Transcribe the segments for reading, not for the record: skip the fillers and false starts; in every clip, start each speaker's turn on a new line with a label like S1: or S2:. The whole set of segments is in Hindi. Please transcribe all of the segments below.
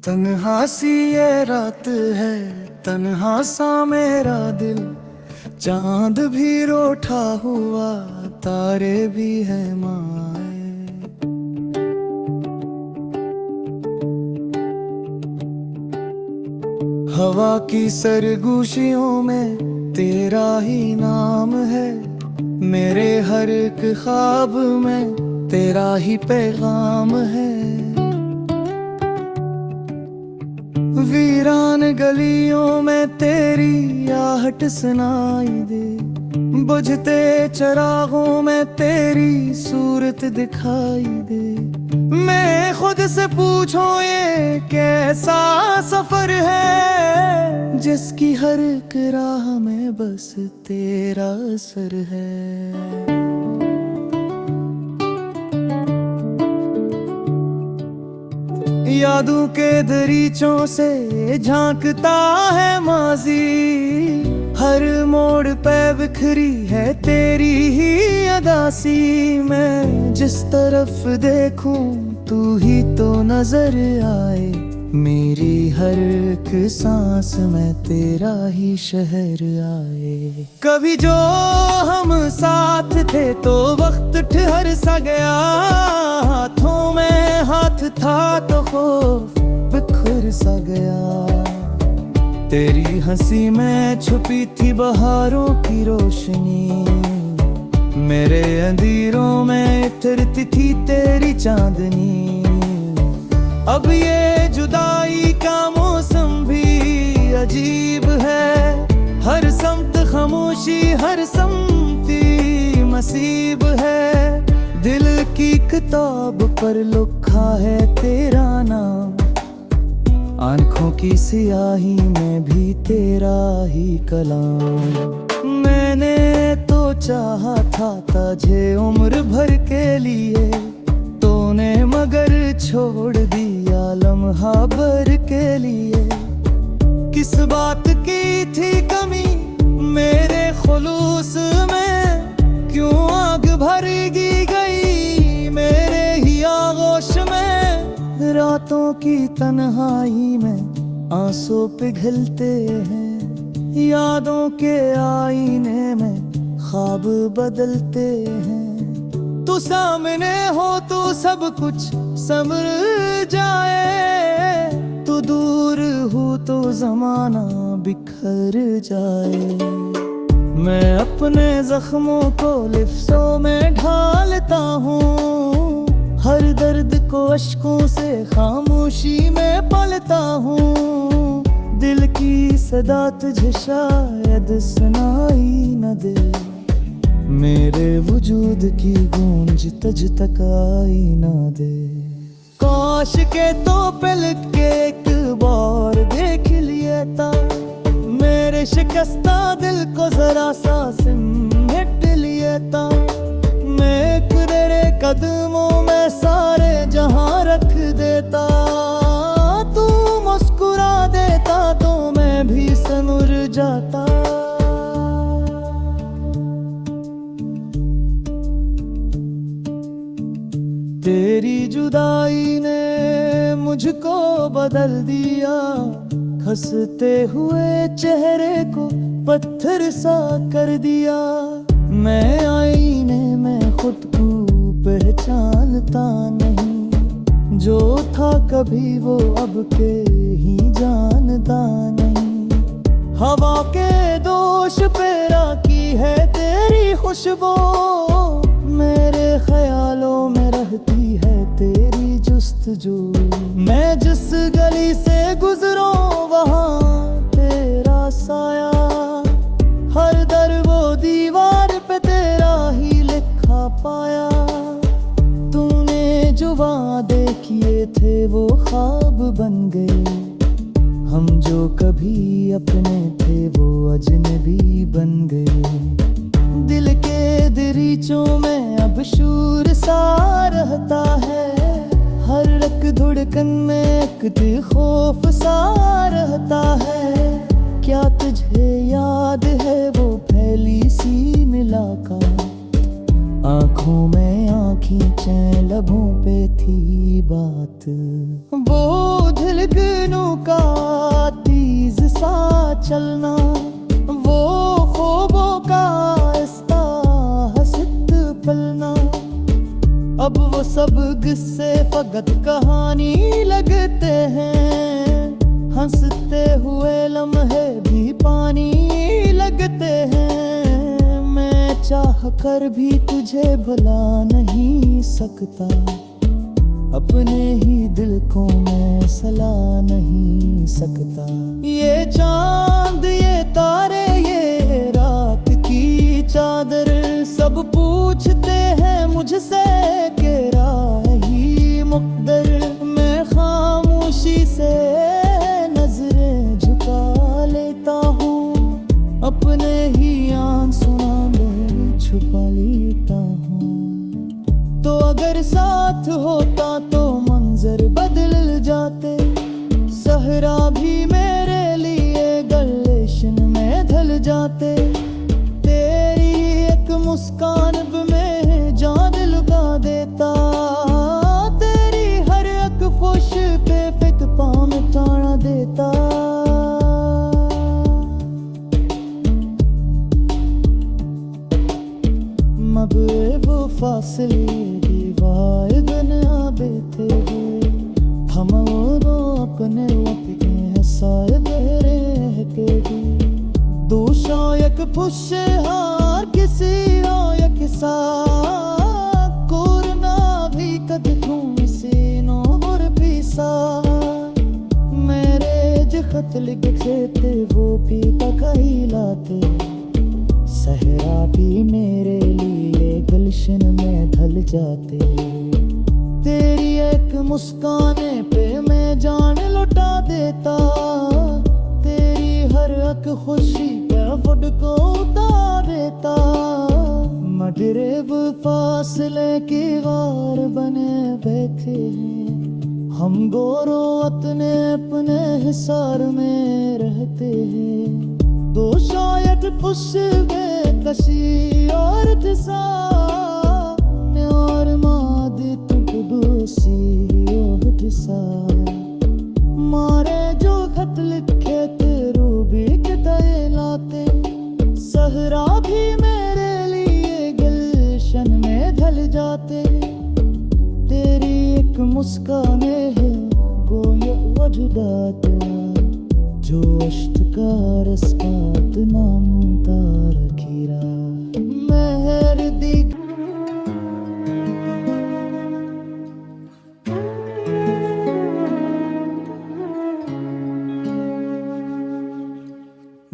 S1: तन्हा सी ये रात है, तन्हा सा मेरा दिल। चांद भी रोठा हुआ, तारे भी हैं माए। हवा की सरगोशियों में तेरा ही नाम है। मेरे हर एक ख्वाब में तेरा ही पैगाम है। वीरान गलियों में तेरी आहट सुनाई दे। बुझते चरागों में तेरी सूरत दिखाई दे। मैं खुद से पूछूं ये कैसा सफर है, जिसकी हर एक राह में बस तेरा असर है। यादों के दरीचों से झांकता है माजी। हर मोड़ पे बिखरी है तेरी ही अदासी। मैं जिस तरफ देखूं तू ही तो नजर आए। मेरी हर एक सांस में तेरा ही शहर आए। कभी जो हम साथ थे तो वक्त ठहर सा गया। हाथों में हाथ था तो खौफ बिखर सा गया। तेरी हंसी में छुपी थी बहारों की रोशनी। मेरे अंधेरों में उतरती थी तेरी चांदनी। अब ये जुदाई का मौसम भी अजीब है। हर समत खामोशी, हर समती मसीब है। दिल की किताब पर लिखा है तेरा नाम। आंखों की सियाही में भी तेरा ही कलाम। मैंने तो चाहा था तुझे उम्र भर के लिए। तूने मगर छोड़ दिया लम्हा भर के लिए। किस बात की थी कमी मेरे खुलूस में, क्यों आग भरगी गई मेरे ही आगोश में। रातों की तन्हाई में आंसू पिघलते हैं। यादों के आईने में ख्वाब बदलते हैं। तू सामने हो तो सब कुछ संभल जाए। तू दूर हो तो जमाना बिखर जाए। मैं अपने जख्मों को लिफ्ज़ों में ढालता हूँ। हर दर्द को अश्कों से खामोशी में पलता हूँ। दिल की सदा तुझे शायद सुनाई न दे। मेरे वजूद की गूंज तुझ तक आई ना दे। काश के तो पलक के एक बार देख लिया था। मेरे शिकस्ता दिल को जरा सा सिमट लिया था। मैं तेरे कदमों में सारे जहां रख देता। तू मुस्कुरा देता तो मैं भी समुर जाता। तेरी जुदाई ने मुझको बदल दिया। खसते हुए चेहरे को पत्थर सा कर दिया। मैं आईने में खुद को पहचानता नहीं। जो था कभी वो अब के ही जानता नहीं। हवा के दोष पे राखी है तेरी खुशबू। मेरे ख्यालों में रहती है तेरी जुस्तजू। मैं जिस गली से गुजरूं वहाँ तेरा साया। हर दर वो दीवार पे तेरा ही लिखा पाया। तूने जो वादे किए थे वो ख्वाब बन गए। हम जो कभी अपने थे वो अजनबी बन गए। दिल के दरीचों में अब शूर सा रहता है। हर एक धड़कन में एक खौफ सा रहता है। क्या तुझे याद है वो फैली सी मुलाकात। आंखों में आंख खींचे लबों पे थी बात। वो झिलकनों का तेज सा चलना, वो ख्वाबों का आहिस्ता हंसत पलना, अब वो सब किस्से फकत कहानी लगते हैं। हंसते हुए लम्हे भी पानी लगते हैं। मैं चाह कर भी तुझे भुला नहीं सकता, अपने ही दिल को मैं सला नहीं सकता। ये चांद ये तारे ये रात की चादर सब पूछते हैं मुझसे कि राही मुक़द्दर। मैं खामोशी से नजरें झुका लेता हूँ, अपने ही आंसुओं में छुपा लेता हूँ। तो अगर साथ होता तो मंजर बदल जाते, सहरा भी मेरे लिए गुलशन में ढल जाते। तेरी एक मुस्कान में जान लुटा देता, तेरी हर एक खुश पे फिक पाम टाना देता। मबे वो फासले दीवार दुनिया बेते हुए, हम वो अपने वक्त हैं शायद रह के भी। दो शायक पुष्य हार किसी आयक सा कोरना भी कद खून से नोर पीसा। मेरे जो खत लिखे थे वो भी तकाई लाते, सहरा भी मेरे लिए गुलशन में ढल जाते। तेरी एक मुस्काने पे मैं जान लुटा देता, तेरी हर एक खुशी पे फुट को उतार देता। मगरिब फासले की वार बने बैठे हैं, हम गोरो अपने अपने हिसार में रहते हैं। दो शायद पुष्वे कशी और दिशा और मादी तुक दूसी और दिशा। मारे जो खत लिखे थे रूबी के तय लाते, सहरा भी मेरे लिए गुलशन में ढल जाते। तेरी एक मुस्कान है गोया वजदात, जो अश्तकार अस्पात नाम तार खीरा मेहर दी।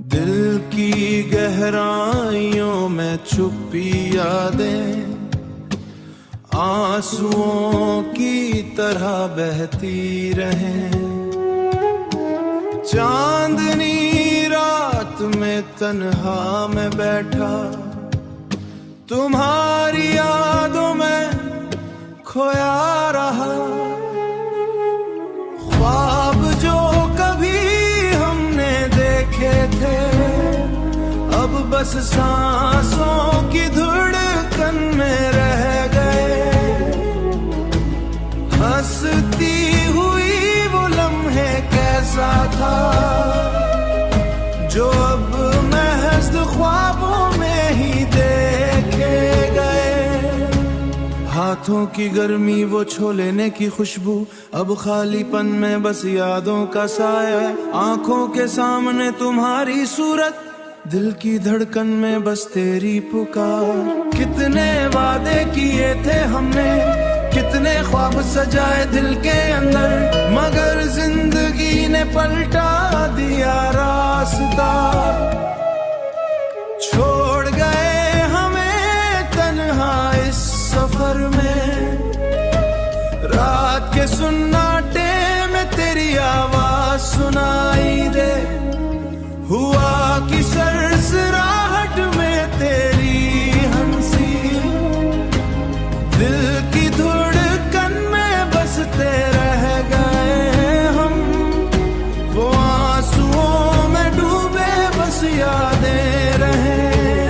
S1: दिल की गहराइयों में छुपी यादें आंसुओं की तरह बहती रहें। चांदनी रात में तन्हा मैं बैठा, तुम्हारी यादों में खोया रहा। ख्वाब जो कभी हमने देखे थे, अब बस सांसों की धड़कन में रह गए। हंसती हुई वो लम्हे कैसा था, जो अब महज ख्वाबों में ही देखे गए। हाथों की गर्मी वो छोलेने की खुशबू, अब खालीपन में बस यादों का साया। आंखों के सामने तुम्हारी सूरत, दिल की धड़कन में बस तेरी पुकार। कितने वादे किए थे हमने, कितने ख्वाब सजाए दिल के अंदर, मगर जिंदगी ने पलटा दिया रास्ता। छोड़ गए हमें तन्हा इस सफर में, रात के सुन्नाटे में तेरी आवाज सुनाई दे। हुआ कि सरसराहट में तेरी हंसी, दिल की धड़कन में बसते रह गए हम। वो आंसुओं में डूबे बस यादें रहे।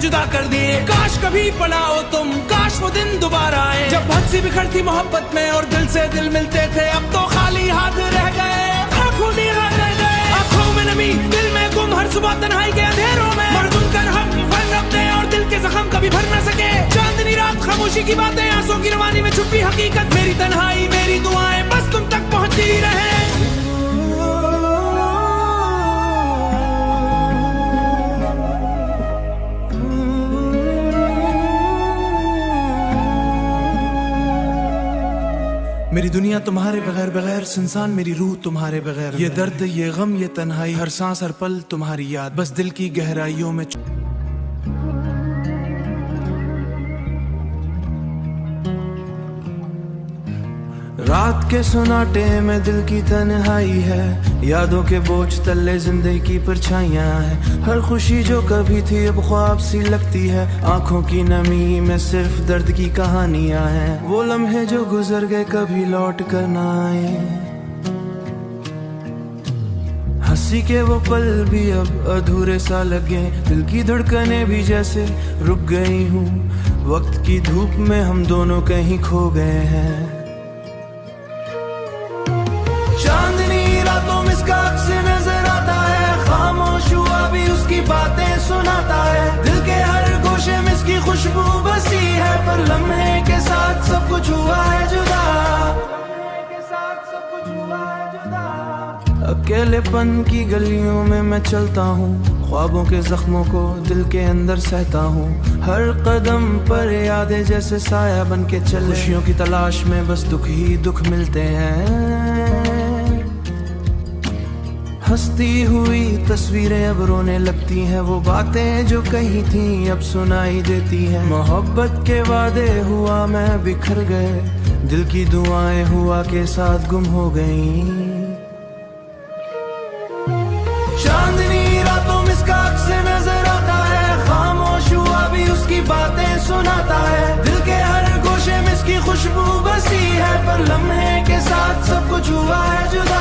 S2: जुदा कर दिए। काश कभी पढ़ाओ तुम, काश वो दिन दोबारा आए जब हद सी बिखरती मोहब्बत में और दिल से दिल मिलते थे। अब तो खाली हाथ रह गए, आंखों निहार रह गए, आंखों में नमी, दिल में गुम, हर सुबह तन्हाई के अंधेरों में मरदुम कर हम फन अपने और दिल के जख्म कभी भर न सके। चांदनी रात, खामोशी की बातें, आंसू की रवानी में छुपी हकीकत। मेरी तन्हाई, मेरी दुआएं बस तुम तक पहुंचती रहे। मेरी दुनिया तुम्हारे बगैर बगैर सुनसान, मेरी रूह तुम्हारे बगैर। ये दर्द, ये गम, ये तन्हाई, हर सांस हर पल तुम्हारी याद, बस दिल की गहराइयों में। रात के सुनाटे में दिल की तन्हाई है, यादों के बोझ तले जिंदगी की परछाइयां हैं। हर खुशी जो कभी थी अब ख्वाब सी लगती है, आंखों की नमी में सिर्फ दर्द की कहानियां हैं। वो लम्हे जो गुजर गए कभी लौट कर ना आए, हंसी के वो पल भी अब अधूरे सा लगे। दिल की धड़कनें भी जैसे रुक गई हूँ, वक्त की धूप में हम दोनों कहीं खो गए हैं। चांदनी रातों में इसका अक्स नजर आता है, खामोश हुआ भी उसकी बातें सुनाता है। दिल के हर गोशे में इसकी खुशबू बसी है, पर लम्हे के साथ सब कुछ हुआ है जुदा। अकेलेपन की गलियों में मैं चलता हूँ, ख्वाबों के जख्मों को दिल के अंदर सहता हूँ। हर कदम पर यादें जैसे साया बन के चले, खुशियों की तलाश में बस दुख ही दुख मिलते हैं। हंसती हुई तस्वीरें अब रोने लगती हैं, वो बातें जो कही थी अब सुनाई देती हैं। मोहब्बत के वादे हुआ मैं बिखर गए, दिल की दुआएं हुआ के साथ गुम हो गईं। चांदनी रातों में इसका अक्स नजर आता है, खामोश हुआ भी उसकी बातें सुनाता है। दिल के हर गोशे में इसकी खुशबू बसी है, पर लम्हे के साथ सब कुछ हुआ है जुदा।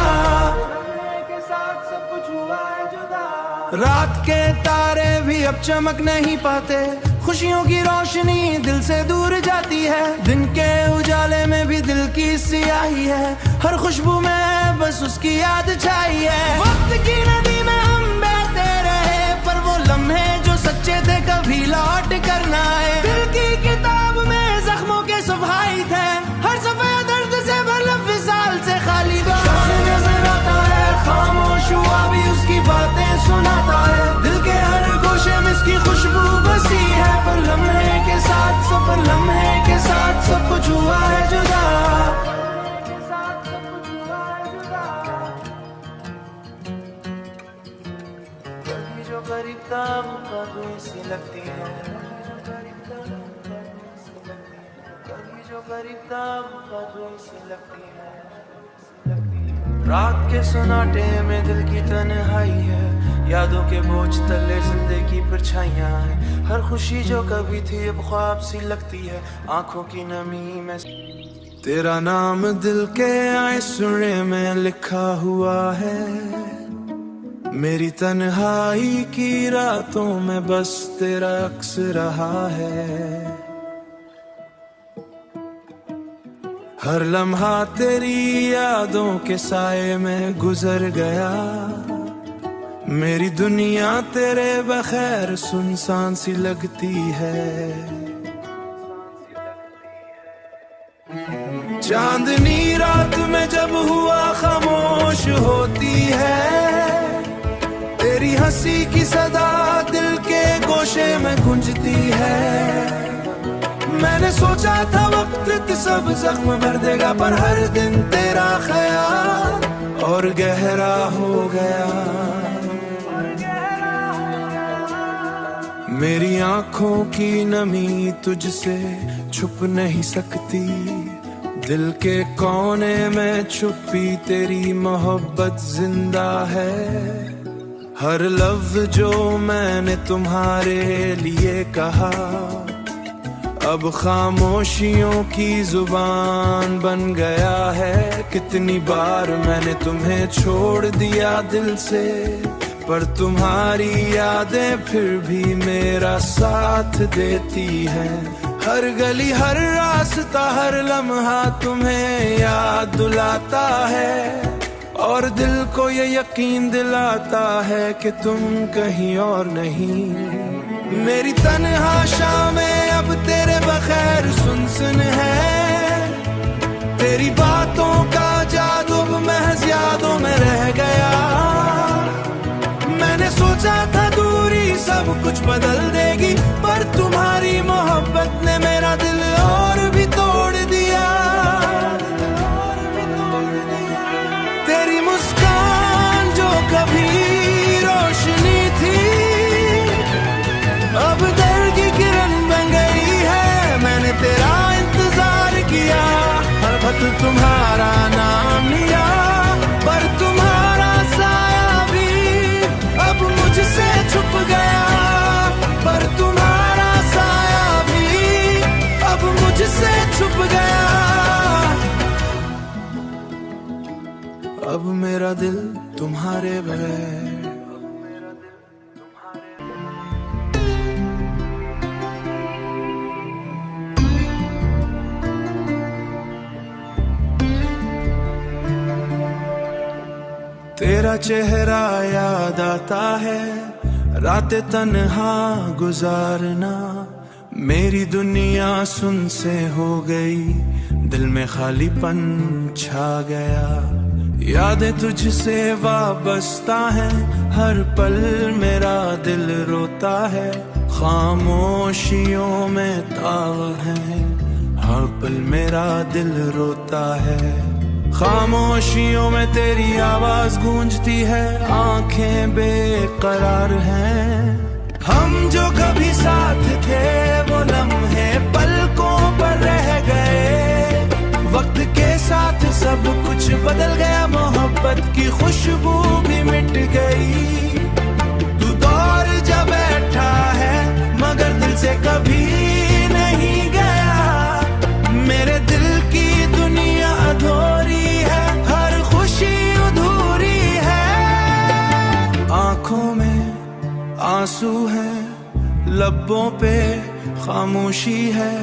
S2: रात के तारे भी अब चमक नहीं पाते, खुशियों की रोशनी दिल से दूर जाती है। दिन के उजाले में भी दिल की सियाही है, हर खुशबू में बस उसकी याद छाई है। वक्त की नदी में हम बहते रहे, पर वो लम्हे जो सच्चे थे कभी लौट कर ना आए। दिल की किताब में जख्मों के सफाई थे, हर सफे दर्द से भर विसाल से खाली नजर आता है। खामोश हुआ भी उसकी बातें सुनाता है, दिल के हर गोशे में इसकी खुशबू बसी है, पर लम्हे के साथ सब कुछ हुआ है जुदा। कभी जो करीब था वो सी लगती है, कभी जो करीब था वो सी लगती है। रात के सुनाटे में दिल की तन्हाई है, यादों के बोझ तले जिंदगी की परछाइयां हैं। हर खुशी जो कभी थी अब ख्वाब सी लगती है, आंखों की नमी में तेरा नाम दिल के आईने में लिखा हुआ है। मेरी तन्हाई की रातों में बस तेरा अक्स रहा है। हर लम्हा तेरी यादों के साए में गुजर गया, मेरी दुनिया तेरे बगैर सुनसान सी लगती है। चांदनी रात में जब हुआ खामोश होती है, तेरी हंसी की सदा दिल के गोशे में गूंजती है। मैंने सोचा था वक्त सब जख्म भर देगा, पर हर दिन तेरा ख्याल और गहरा हो गया। मेरी आंखों की नमी तुझसे छुप नहीं सकती, दिल के कोने में छुपी तेरी मोहब्बत जिंदा है। हर लफ्ज जो मैंने तुम्हारे लिए कहा अब खामोशियों की जुबान बन गया है। कितनी बार मैंने तुम्हें छोड़ दिया दिल से, पर तुम्हारी यादें फिर भी मेरा साथ देती है। हर गली हर रास्ता हर लम्हा तुम्हें याद दिलाता है, और दिल को ये यकीन दिलाता है कि तुम कहीं और नहीं। मेरी तन्हा शामें अब तेरे बगैर सुनसन है, तेरी बातों का जादू अब महज यादों में रह गया। मैंने सोचा था दूरी सब कुछ बदल देगी, पर तुम्हारी मोहब्बत ने मेरा दिल और भी तोड़ दिया। तेरी मुस्कान जो कभी रोशनी थी, अब दर्द की किरण बन गई है। मैंने तेरा इंतजार किया, हर वक्त तुम्हारा नाम लिया, पर तुम्हारा साया भी अब मुझसे छुप गया। पर तुम्हारा साया भी अब मुझसे छुप गया। अब मेरा दिल तुम्हारे बगैर तेरा चेहरा याद आता है, रातें तन्हा गुजारना। मेरी दुनिया सुन से हो गई, दिल में खालीपन छा गया। यादें तुझसे वाबस्ता है, हर पल मेरा दिल रोता है। खामोशियों में ताव है, हर पल मेरा दिल रोता है। खामोशियों में तेरी आवाज गूंजती है, आंखें बेकरार हैं। हम जो कभी साथ थे वो लम्हे पलकों पर रह गए। वक्त के साथ सब कुछ बदल गया, मोहब्बत की खुशबू भी मिट गई। तू दौर जा बैठा है मगर दिल से कभी नहीं गया। मेरे दिल की दुनिया अधूरी है, हर खुशी अधूरी है। आंखों में आंसू है, लबों पे खामोशी है।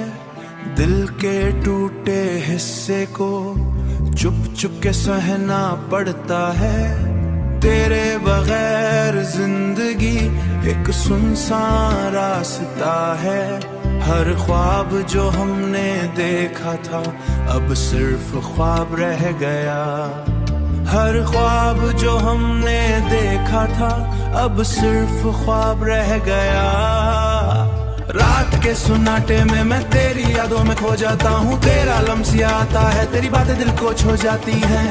S2: दिल के टूटे हिस्से को चुप चुप के सहना पड़ता है। तेरे बगैर जिंदगी एक सुनसान रास्ता है। हर ख्वाब जो हमने देखा था अब सिर्फ ख्वाब रह गया। हर ख्वाब जो हमने देखा था अब सिर्फ ख्वाब रह गया। रात के सुनाटे में मैं तेरी यादों में खो जाता हूँ। तेरा लम्स आता है, तेरी बातें दिल को छू जाती हैं।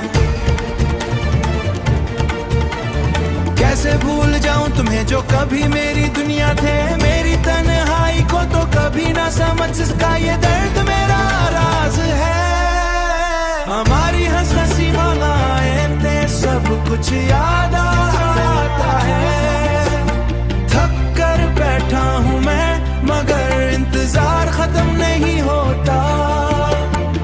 S2: कैसे भूल जाऊं तुम्हें जो कभी मेरी दुनिया थे। मेरी तन्हाई को तो कभी ना समझ सका, ये दर्द मेरा राज है। हमारी हंस हंसी मनाएं थे, सब कुछ याद आता है। थक कर बैठा हूँ मैं मगर इंतजार खत्म नहीं होता।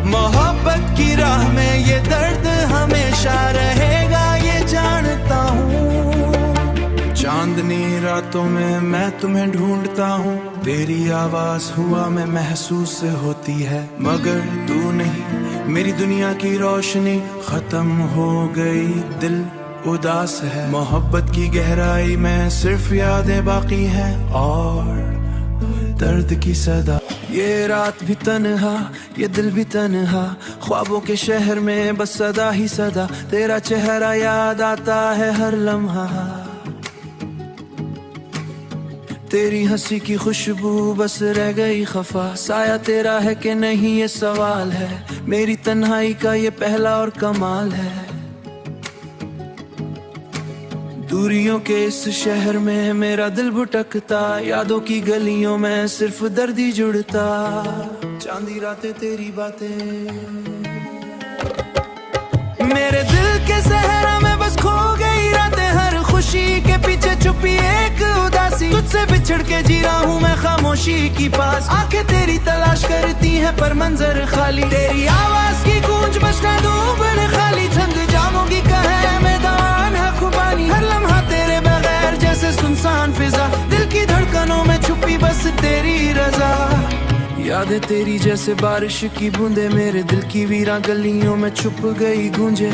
S2: मोहब्बत की राह में ये दर्द हमेशा रहेगा, ये जानता हूँ। चांदनी रातों में मैं तुम्हें ढूंढता हूँ। तेरी आवाज हुआ में महसूस होती है, मगर तू नहीं। मेरी दुनिया की रोशनी खत्म हो गई, दिल उदास है। मोहब्बत की गहराई में सिर्फ यादें बाकी हैं और दर्द की सदा। ये रात भी तन्हा, ये दिल भी तन्हा, ख्वाबों के शहर में बस सदा ही सदा। तेरा चेहरा याद आता है हर लम्हा, तेरी हंसी की खुशबू बस रह गई खफा। साया तेरा है कि नहीं ये सवाल है, मेरी तन्हाई का ये पहला और कमाल है। दूरियों के इस शहर में मेरा दिल भटकता, यादों की गलियों में सिर्फ दर्द ही जुड़ता। चांदी रातें तेरी बातें, मेरे दिल के सहरा में बस खो गई रातें। हर खुशी के पीछे छुपी एक उदासी, तुझसे बिछड़ के जी रहा हूँ मैं खामोशी की पास। आंखें तेरी तलाश करती हैं पर मंजर खाली, तेरी आवाज की गूंज बजना डूबने खाली। छंद जामों की कहे मैदान है खुबानी, हर लम्हा तेरे बगैर सुनसान फिजा, दिल की धड़कनों में छुपी बस तेरी रजा। यादें तेरी जैसे बारिश की बूंदे मेरे दिल की वीरा गलियों में छुप गई गूंजे,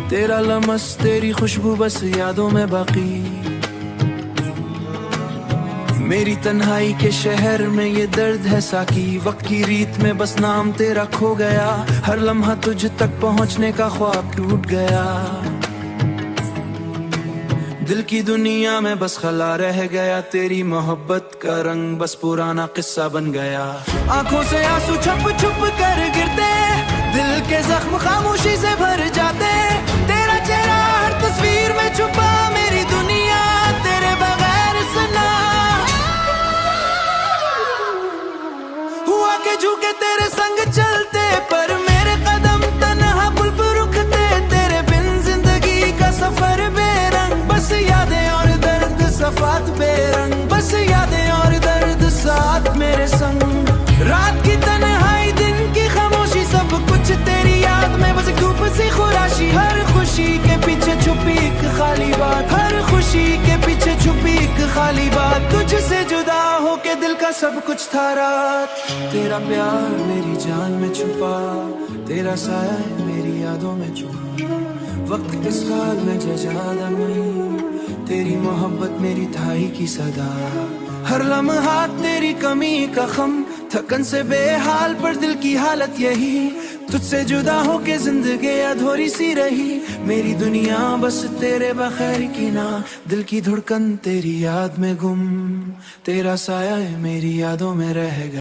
S2: तेरा लमस तेरी खुशबू बस यादों में बाकी। मेरी तन्हाई के शहर में ये दर्द है साकी, वक्त की रीत में बस नाम तेरा खो गया, हर लम्हा तुझ तक पहुंचने का ख्वाब टूट गया। दिल की दुनिया में बस खला रह गया, तेरी मोहब्बत का रंग बस पुराना किस्सा बन गया। आंखों से आंसू छुप छुप कर गिरते, दिल के जख्म खामोशी से भर जाते, तेरा चेहरा हर तस्वीर में छुपा, मेरी दुनिया तेरे बगैर सना। हुआ के झुके तेरे संग चलते, पर मेरे कदम तन्हा पुल पर रुकते, तेरे बिन जिंदगी का सफर बेरंग, बस यादें और दर्द सफात बेरंग, बस यादें और दर्द साथ मेरे संग। रात की तन्हाई दिन की खामोशी सब कुछ तेरी याद में, बस धूप सी खुराशी, हर खुशी के पीछे छुपी एक खाली बात, हर खुशी के पीछे छुपी एक खाली बात। तुझसे जुदा होके दिल का सब कुछ था रात, तेरा प्यार मेरी जान में छुपा, तेरा साया मेरी यादों में छुपा। वक्त किस हाल में जजादा नहीं, तेरी मोहब्बत मेरी थाई की सदा, हर लम्हा तेरी कमी का खम, थकन से बेहाल पर दिल की हालत यही। तुझसे जुदा होके जिंदगी अधूरी सी रही, मेरी दुनिया बस तेरे बखैर की ना, दिल की धड़कन तेरी याद में गुम, तेरा साया मेरी यादों में रह गया।